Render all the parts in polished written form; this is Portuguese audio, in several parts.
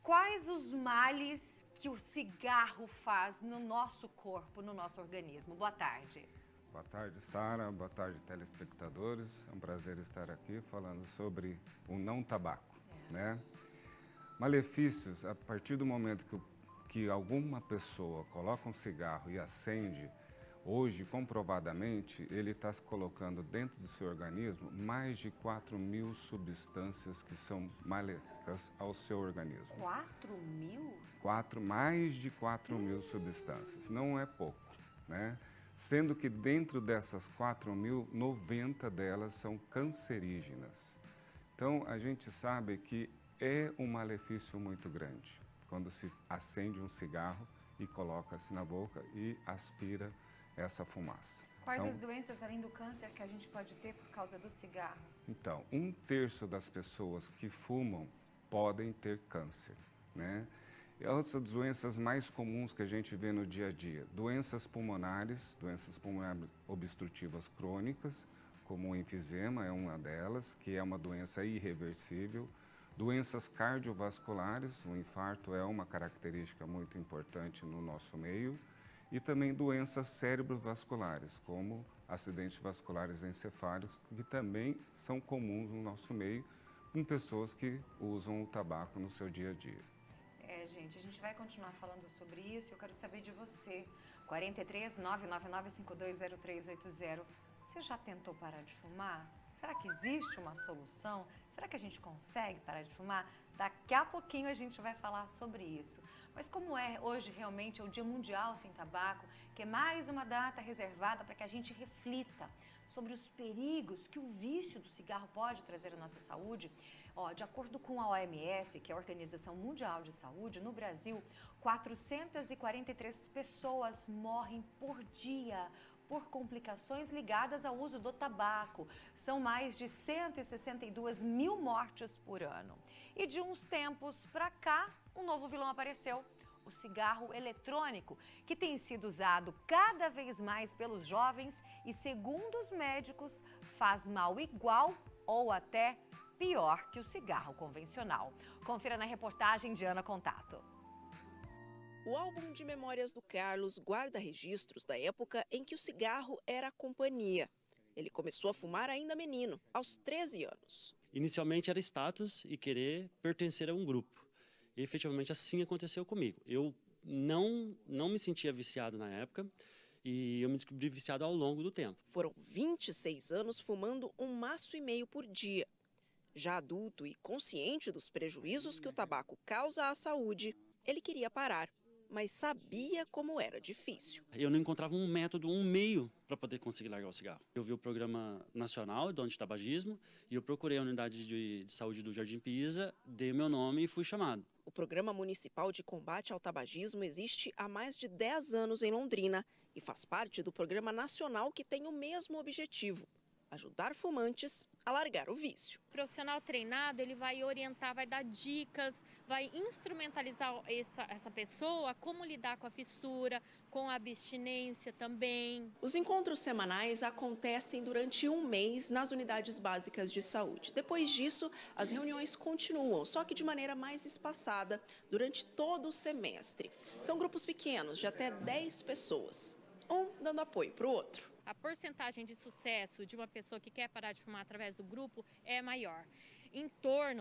Quais os males que o cigarro faz no nosso corpo, no nosso organismo? Boa tarde. Boa tarde, Sara. Boa tarde, telespectadores. É um prazer estar aqui falando sobre o não tabaco, né? Malefícios, a partir do momento que alguma pessoa coloca um cigarro e acende, hoje, comprovadamente, ele está se colocando dentro do seu organismo mais de 4.000 substâncias que são maléficas ao seu organismo. 4.000? Mais de 4.000 substâncias. Não é pouco, né? Sendo que dentro dessas 4.000, 90 delas são cancerígenas. Então, a gente sabe que é um malefício muito grande quando se acende um cigarro e coloca-se na boca e aspira essa fumaça. Quais as doenças, além do câncer, que a gente pode ter por causa do cigarro? Então, 1/3 das pessoas que fumam podem ter câncer, né? E outras doenças mais comuns que a gente vê no dia a dia, doenças pulmonares obstrutivas crônicas, como o enfisema é uma delas, que é uma doença irreversível. Doenças cardiovasculares, o infarto é uma característica muito importante no nosso meio. E também doenças cerebrovasculares, como acidentes vasculares encefálicos, que também são comuns no nosso meio, com pessoas que usam o tabaco no seu dia a dia. Gente, a gente vai continuar falando sobre isso. Eu quero saber de você. 43 999 520380. Você já tentou parar de fumar? Será que existe uma solução? Será que a gente consegue parar de fumar? Daqui a pouquinho a gente vai falar sobre isso. Mas como hoje realmente é o Dia Mundial Sem Tabaco, que é mais uma data reservada para que a gente reflita sobre os perigos que o vício do cigarro pode trazer à nossa saúde. De acordo com a OMS, que é a Organização Mundial de Saúde, no Brasil, 443 pessoas morrem por dia por complicações ligadas ao uso do tabaco. São mais de 162 mil mortes por ano. E de uns tempos para cá, um novo vilão apareceu. O cigarro eletrônico, que tem sido usado cada vez mais pelos jovens e, segundo os médicos, faz mal igual ou até pior que o cigarro convencional. Confira na reportagem de Ana Contato. O álbum de memórias do Carlos guarda registros da época em que o cigarro era a companhia. Ele começou a fumar ainda menino, aos 13 anos. Inicialmente era status e querer pertencer a um grupo. E efetivamente assim aconteceu comigo. Eu não me sentia viciado na época e eu me descobri viciado ao longo do tempo. Foram 26 anos fumando 1,5 maço por dia. Já adulto e consciente dos prejuízos que o tabaco causa à saúde, ele queria parar, mas sabia como era difícil. Eu não encontrava um método, um meio para poder conseguir largar o cigarro. Eu vi o Programa Nacional do Antitabagismo e eu procurei a unidade de saúde do Jardim Pisa, dei meu nome e fui chamado. O Programa Municipal de Combate ao Tabagismo existe há mais de 10 anos em Londrina e faz parte do Programa Nacional que tem o mesmo objetivo: ajudar fumantes a largar o vício. O profissional treinado, ele vai orientar, vai dar dicas, vai instrumentalizar essa pessoa, como lidar com a fissura, com a abstinência também. Os encontros semanais acontecem durante 1 mês nas unidades básicas de saúde. Depois disso, as reuniões continuam, só que de maneira mais espaçada, durante todo o semestre. São grupos pequenos, de até 10 pessoas, um dando apoio para o outro. A porcentagem de sucesso de uma pessoa que quer parar de fumar através do grupo é maior.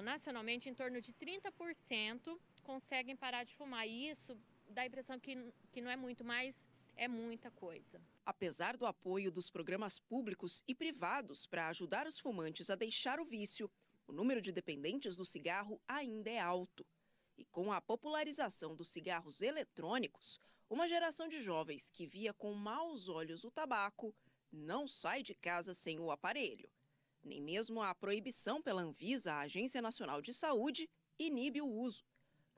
Nacionalmente, em torno de 30% conseguem parar de fumar. E isso dá a impressão que não é muito, mas é muita coisa. Apesar do apoio dos programas públicos e privados para ajudar os fumantes a deixar o vício, o número de dependentes do cigarro ainda é alto. E com a popularização dos cigarros eletrônicos, uma geração de jovens que via com maus olhos o tabaco não sai de casa sem o aparelho. Nem mesmo a proibição pela Anvisa, a Agência Nacional de Saúde, inibe o uso.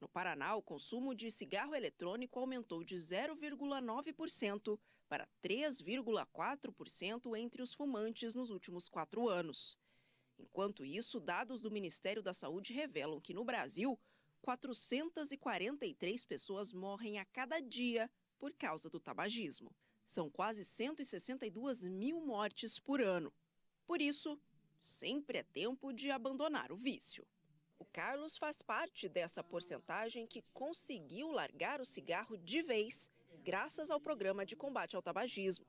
No Paraná, o consumo de cigarro eletrônico aumentou de 0,9% para 3,4% entre os fumantes nos últimos 4 anos. Enquanto isso, dados do Ministério da Saúde revelam que no Brasil, 443 pessoas morrem a cada dia por causa do tabagismo. São quase 162 mil mortes por ano. Por isso, sempre é tempo de abandonar o vício. O Carlos faz parte dessa porcentagem que conseguiu largar o cigarro de vez, graças ao programa de combate ao tabagismo.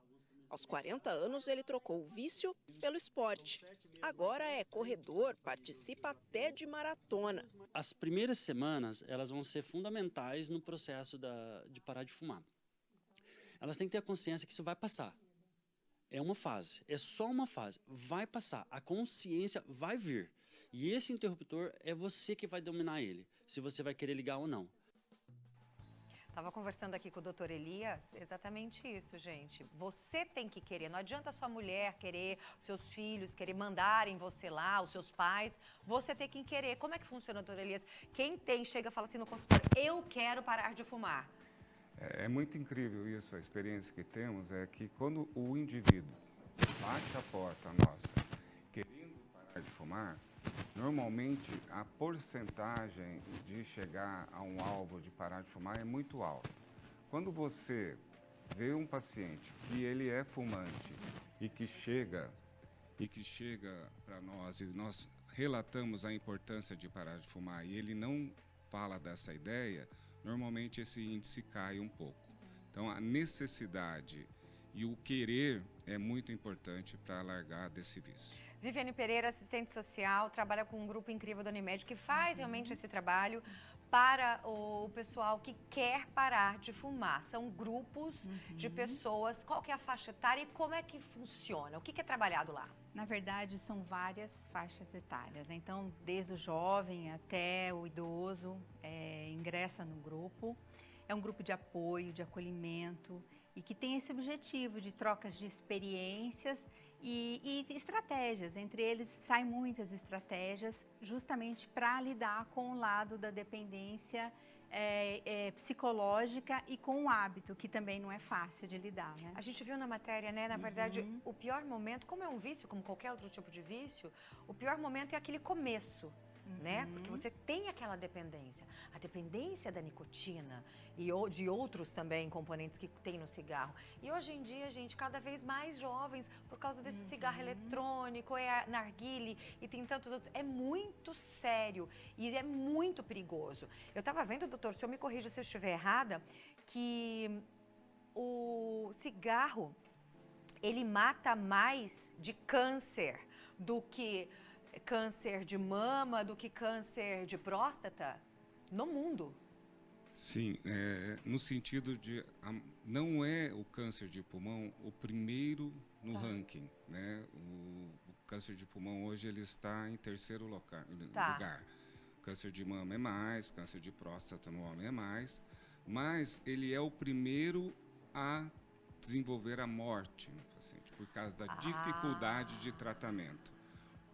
Aos 40 anos, ele trocou o vício pelo esporte. Agora é corredor, participa até de maratona. As primeiras semanas, elas vão ser fundamentais no processo de parar de fumar. Elas têm que ter a consciência que isso vai passar. É uma fase, é só uma fase. Vai passar, a consciência vai vir. E esse interruptor é você que vai dominar ele, se você vai querer ligar ou não. Estava conversando aqui com o doutor Elias, exatamente isso, gente. Você tem que querer, não adianta sua mulher querer, seus filhos querer mandarem você lá, os seus pais, você tem que querer. Como é que funciona, doutor Elias? Quem chega e fala assim no consultório, eu quero parar de fumar. É muito incrível isso, a experiência que temos é que quando o indivíduo bate a porta nossa querendo parar de fumar, normalmente a porcentagem de chegar a um alvo de parar de fumar é muito alta. Quando você vê um paciente que ele é fumante e que chega para nós e nós relatamos a importância de parar de fumar e ele não fala dessa ideia, normalmente esse índice cai um pouco. Então, a necessidade e o querer é muito importante para largar desse vício. Viviane Pereira, assistente social, trabalha com um grupo incrível da Unimed que faz realmente esse trabalho para o pessoal que quer parar de fumar. São grupos de pessoas. Qual que é a faixa etária e como é que funciona? O que é trabalhado lá? Na verdade, são várias faixas etárias, né? Então, desde o jovem até o idoso ingressa no grupo. É um grupo de apoio, de acolhimento e que tem esse objetivo de trocas de experiências e estratégias. Entre eles, saem muitas estratégias justamente para lidar com o lado da dependência psicológica e com o hábito, que também não é fácil de lidar, né? A gente viu na matéria, né? Na verdade, o pior momento, como é um vício, como qualquer outro tipo de vício, o pior momento é aquele começo, né? Porque você tem aquela dependência. A dependência da nicotina e de outros também componentes que tem no cigarro. E hoje em dia, gente, cada vez mais jovens, por causa desse cigarro eletrônico, narguile e tem tantos outros, é muito sério e é muito perigoso. Eu estava vendo, doutor, o senhor me corrija se eu estiver errada, que o cigarro, ele mata mais de câncer do que câncer de mama, do que câncer de próstata no mundo. Sim, no sentido de não é o câncer de pulmão o primeiro no ranking, né? O câncer de pulmão hoje ele está em terceiro lugar. Câncer de mama é mais, câncer de próstata no homem é mais, mas ele é o primeiro a desenvolver a morte no paciente por causa da dificuldade de tratamento.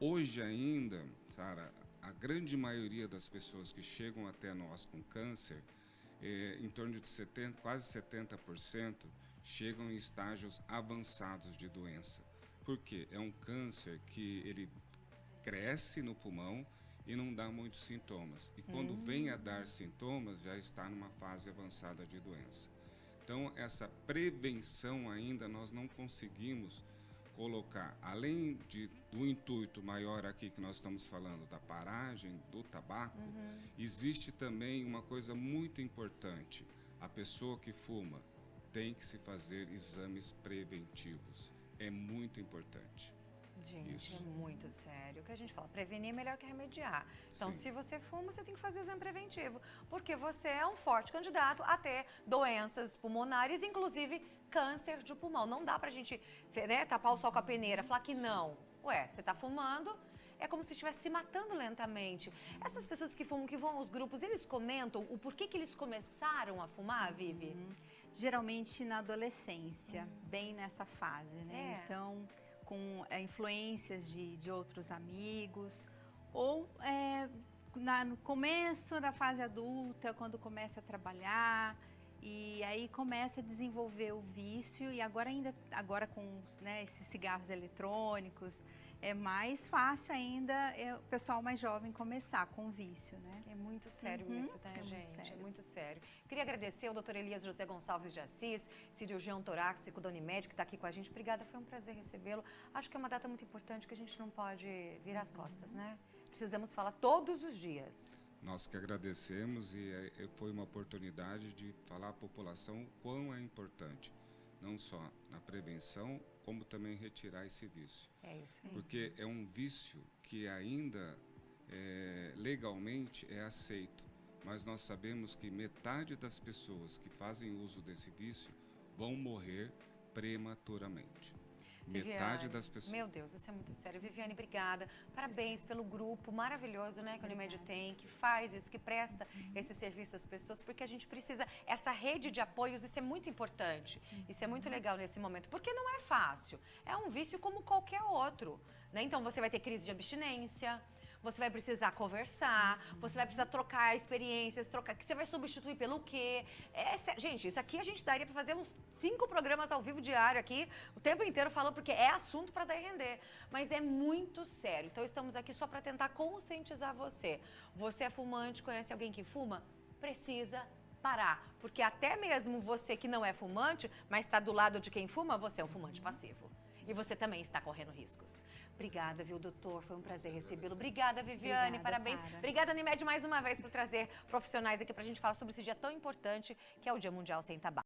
Hoje ainda, Sara, a grande maioria das pessoas que chegam até nós com câncer, em torno de quase 70%, chegam em estágios avançados de doença. Por quê? É um câncer que ele cresce no pulmão e não dá muitos sintomas. E quando vem a dar sintomas, já está numa fase avançada de doença. Então, essa prevenção ainda nós não conseguimos colocar, além do intuito maior aqui que nós estamos falando, da paragem do tabaco, existe também uma coisa muito importante. A pessoa que fuma tem que se fazer exames preventivos. É muito importante. Gente, Isso. é muito sério. O que a gente fala, prevenir é melhor que remediar. Então, Sim. se você fuma, você tem que fazer exame preventivo, porque você é um forte candidato a ter doenças pulmonares, inclusive câncer de pulmão. Não dá pra gente, né, tapar o sol com a peneira, falar que não. Ué, você tá fumando, é como se estivesse se matando lentamente. Essas pessoas que fumam, que vão aos grupos, eles comentam o porquê que eles começaram a fumar, Vivi? Geralmente na adolescência, bem nessa fase, né? Então, com influências de outros amigos, ou no começo da fase adulta, quando começa a trabalhar, e aí começa a desenvolver o vício, e agora com esses cigarros eletrônicos, é mais fácil ainda o pessoal mais jovem começar com o vício, né? É muito sério isso, tá, gente? É muito sério. Queria agradecer ao Dr. Elias José Gonçalves de Assis, cirurgião torácico da Unimed, que está aqui com a gente. Obrigada, foi um prazer recebê-lo. Acho que é uma data muito importante que a gente não pode virar as costas, né? precisamos falar todos os dias. Nós que agradecemos e foi uma oportunidade de falar à população o quão é importante, não só na prevenção, como também retirar esse vício. É isso aí. Porque é um vício que ainda legalmente é aceito, mas nós sabemos que metade das pessoas que fazem uso desse vício vão morrer prematuramente. Metade das pessoas. Meu Deus, isso é muito sério. Viviane, obrigada. Parabéns pelo grupo maravilhoso, né, que a Unimed tem, que faz isso, que presta esse serviço às pessoas, porque a gente precisa, essa rede de apoios, isso é muito importante. Isso é muito legal nesse momento, porque não é fácil. É um vício como qualquer outro, né? Então você vai ter crise de abstinência, você vai precisar conversar, você vai precisar trocar experiências, que você vai substituir pelo quê? Gente, isso aqui a gente daria para fazer uns 5 programas ao vivo diário aqui, o tempo inteiro falando, porque é assunto para dar e render. Mas é muito sério. Então estamos aqui só para tentar conscientizar você. Você é fumante, conhece alguém que fuma? Precisa parar. Porque até mesmo você que não é fumante, mas está do lado de quem fuma, você é um fumante passivo. E você também está correndo riscos. Obrigada, viu, doutor? Foi um prazer recebê-lo. Obrigada, Viviane. Obrigada, parabéns. Sara. Obrigada, Unimed, mais uma vez, por trazer profissionais aqui para a gente falar sobre esse dia tão importante, que é o Dia Mundial Sem Tabaco.